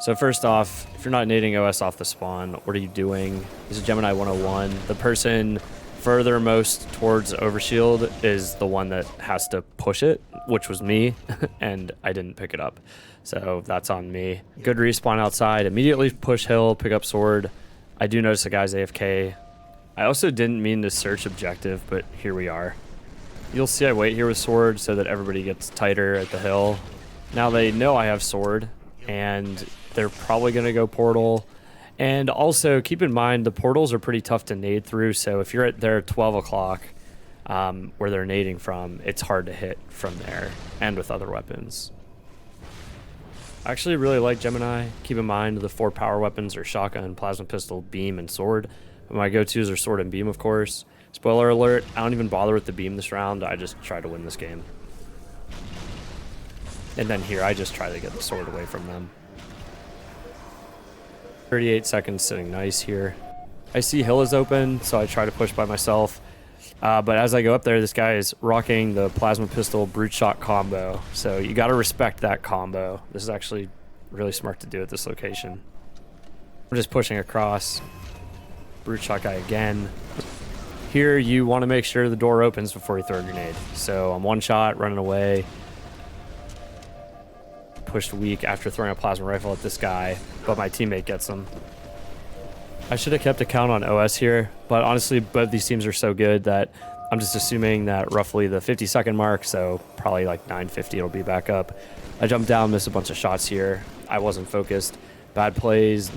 So first off, if you're not nading OS off the spawn, what are you doing? This is Gemini 101. The person furthermost towards overshield is the one that has to push it, which was me, and I didn't pick it up. So that's on me. Good respawn outside. Immediately push hill, pick up sword. I do notice the guy's AFK. I also didn't mean to search objective, but here we are. You'll see I wait here with sword so that everybody gets tighter at the hill. Now they know I have sword, and they're probably going to go portal. And also keep in mind the portals are pretty tough to nade through, so if you're at their 12 o'clock where they're nading from, it's hard to hit from there and with other weapons. I actually really like Gemini. Keep in mind the 4 power weapons are shotgun, plasma pistol, beam, and sword. But my go-tos are sword and beam, of course. Spoiler alert, I don't even bother with the beam this round. I just try to win this game. And then here, I just try to get the sword away from them. 38 seconds sitting nice here. I see hill is open, so I try to push by myself. But as I go up there, this guy is rocking the plasma pistol brute shot combo. So you got to respect that combo. This is actually really smart to do at this location. I'm just pushing across. Brute shot guy again. Here, you want to make sure the door opens before you throw a grenade. So I'm one shot, running away. Pushed weak after throwing a plasma rifle at this guy, but my teammate gets him. I should have kept a count on OS here, but honestly, both these teams are so good that I'm just assuming that roughly the 50-second mark, so probably like 9:50 it'll be back up. I jumped down, missed a bunch of shots here. I wasn't focused. Bad plays,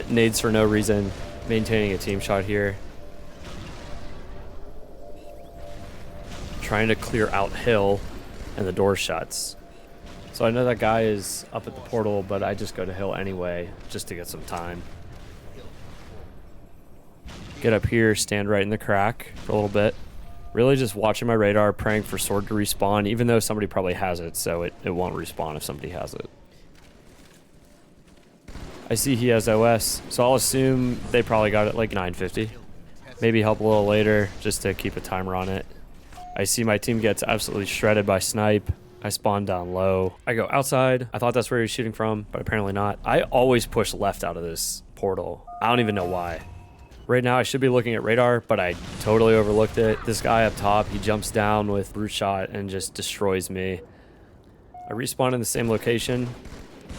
nades for no reason, maintaining a team shot here. Trying to clear out hill, and the door shuts. So I know that guy is up at the portal, but I just go to hill anyway, just to get some time. Get up here, stand right in the crack for a little bit. Really just watching my radar, praying for sword to respawn, even though somebody probably has it, so it won't respawn if somebody has it. I see he has OS, so I'll assume they probably got it like 9:50. Maybe help a little later, just to keep a timer on it. I see my team gets absolutely shredded by snipe. I spawn down low. I go outside. I thought that's where he was shooting from, but apparently not. I always push left out of this portal. I don't even know why. Right now, I should be looking at radar, but I totally overlooked it. This guy up top, he jumps down with brute shot and just destroys me. I respawn in the same location.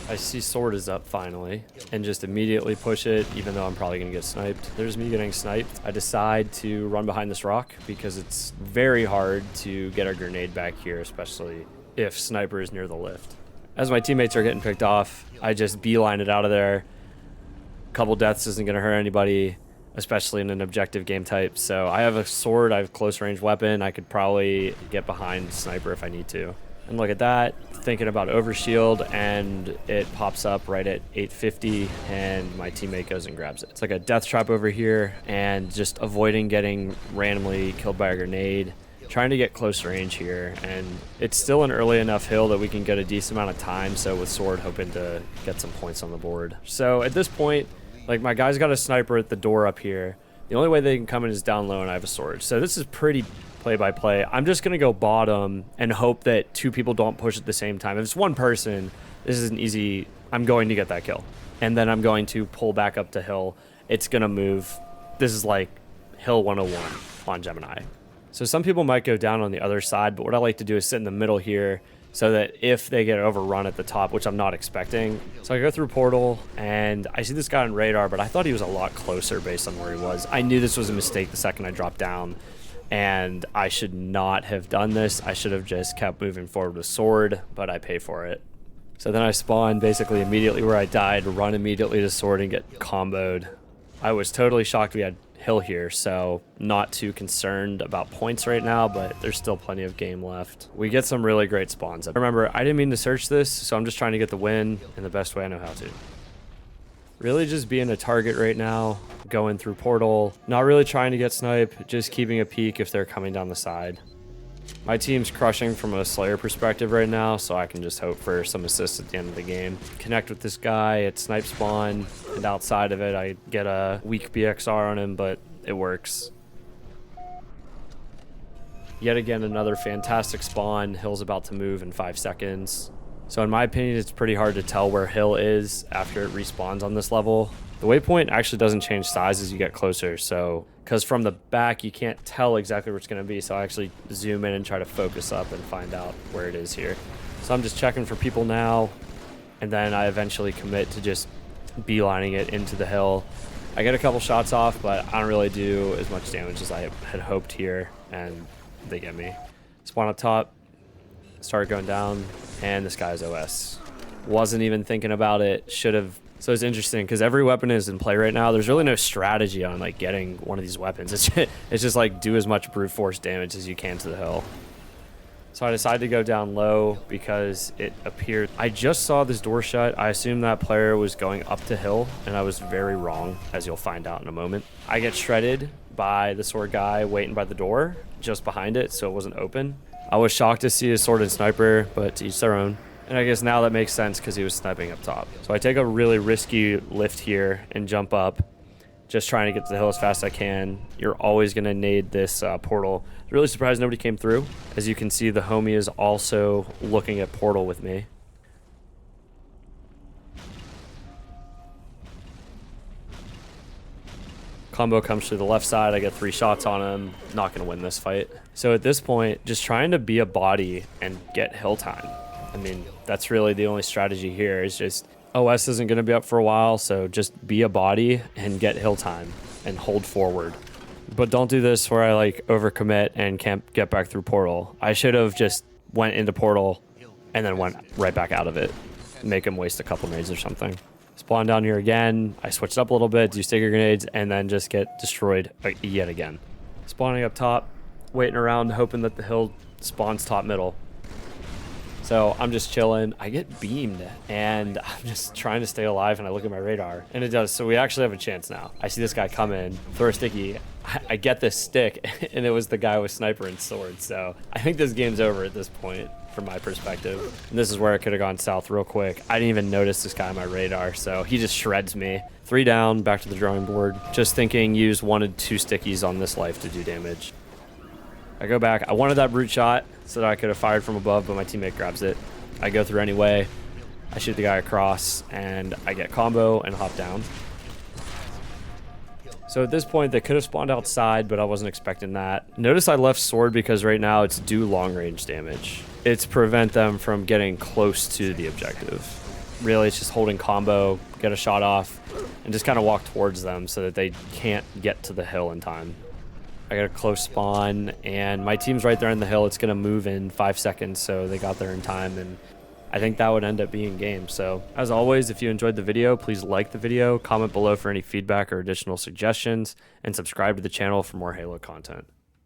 I see sword is up finally, and just immediately push it, even though I'm probably gonna get sniped. There's me getting sniped. I decide to run behind this rock because it's very hard to get a grenade back here, especially if sniper is near the lift. As my teammates are getting picked off, I just beeline it out of there. A couple deaths isn't gonna hurt anybody, especially in an objective game type. So I have a sword, I have a close range weapon. I could probably get behind sniper if I need to. And look at that, thinking about overshield, and it pops up right at 8:50, and my teammate goes and grabs it. It's like a death trap over here, and just avoiding getting randomly killed by a grenade. Trying to get close range here, and it's still an early enough hill that we can get a decent amount of time, so with sword hoping to get some points on the board. So at this point, like, my guy's got a sniper at the door up here. The only way they can come in is down low, and I have a sword. So this is pretty play-by-play. I'm just going to go bottom and hope that 2 people don't push at the same time. If it's 1 person, this is an easy... I'm going to get that kill. And then I'm going to pull back up to hill. It's going to move. This is like hill 101 on Gemini. So some people might go down on the other side, but what I like to do is sit in the middle here so that if they get overrun at the top, which I'm not expecting. So I go through portal, and I see this guy on radar, but I thought he was a lot closer based on where he was. I knew this was a mistake the second I dropped down, and I should not have done this. I should have just kept moving forward with sword, but I pay for it. So then I spawn basically immediately where I died, run immediately to sword, and get comboed. I was totally shocked we had hill here, so not too concerned about points right now, but there's still plenty of game left. We get some really great spawns. Remember, I didn't mean to search this, so I'm just trying to get the win in the best way I know how to. Really just being a target right now, going through portal, not really trying to get snipe, just keeping a peek if they're coming down the side. My team's crushing from a Slayer perspective right now, so I can just hope for some assists at the end of the game. Connect with this guy at snipe spawn, and outside of it, I get a weak BXR on him, but it works. Yet again, another fantastic spawn. Hill's about to move in 5 seconds. So in my opinion, it's pretty hard to tell where hill is after it respawns on this level. The waypoint actually doesn't change size as you get closer, so because from the back you can't tell exactly where it's going to be, so I actually zoom in and try to focus up and find out where it is here. So I'm just checking for people now, and then I eventually commit to just beelining it into the hill. I get a couple shots off, but I don't really do as much damage as I had hoped here, and they get me. Spawn up top, start going down, and this guy's OS. Wasn't even thinking about it, should have. So it's interesting because every weapon is in play right now. There's really no strategy on like getting one of these weapons. It's just like do as much brute force damage as you can to the hill. So I decided to go down low because it appeared I just saw this door shut. I assumed that player was going up to hill, and I was very wrong, as you'll find out in a moment. I get shredded by the sword guy waiting by the door just behind it, so it wasn't open. I was shocked to see a sword and sniper, but to each their own. And I guess now that makes sense because he was sniping up top. So I take a really risky lift here and jump up, just trying to get to the hill as fast as I can. You're always going to nade this portal. Really surprised nobody came through. As you can see, the homie is also looking at portal with me. Combo comes to the left side. I get 3 shots on him. Not going to win this fight. So at this point, just trying to be a body and get hill time. I mean, that's really the only strategy here is just OS isn't going to be up for a while, so just be a body and get hill time and hold forward. But don't do this where I like overcommit and can't get back through portal. I should have just went into portal and then went right back out of it. Make him waste a couple nades or something. Spawn down here again. I switched up a little bit, do sticker grenades, and then just get destroyed yet again. Spawning up top, waiting around, hoping that the hill spawns top middle. So I'm just chilling. I get beamed, and I'm just trying to stay alive, and I look at my radar, and it does. So we actually have a chance now. I see this guy come in, throw a sticky. I get this stick, and it was the guy with sniper and sword. So I think this game's over at this point, from my perspective. And this is where it could have gone south real quick. I didn't even notice this guy on my radar, so he just shreds me. 3 down, back to the drawing board. Just thinking, use 1 and 2 stickies on this life to do damage. I go back. I wanted that brute shot so that I could have fired from above, but my teammate grabs it. I go through anyway. I shoot the guy across, and I get combo and hop down. So at this point, they could have spawned outside, but I wasn't expecting that. Notice I left sword because right now it's do long range damage. It's prevent them from getting close to the objective. Really, it's just holding combo, get a shot off, and just kind of walk towards them so that they can't get to the hill in time. I got a close spawn, and my team's right there on the hill. It's going to move in 5 seconds, so they got there in time, and I think that would end up being game. So, as always, if you enjoyed the video, please like the video, comment below for any feedback or additional suggestions, and subscribe to the channel for more Halo content.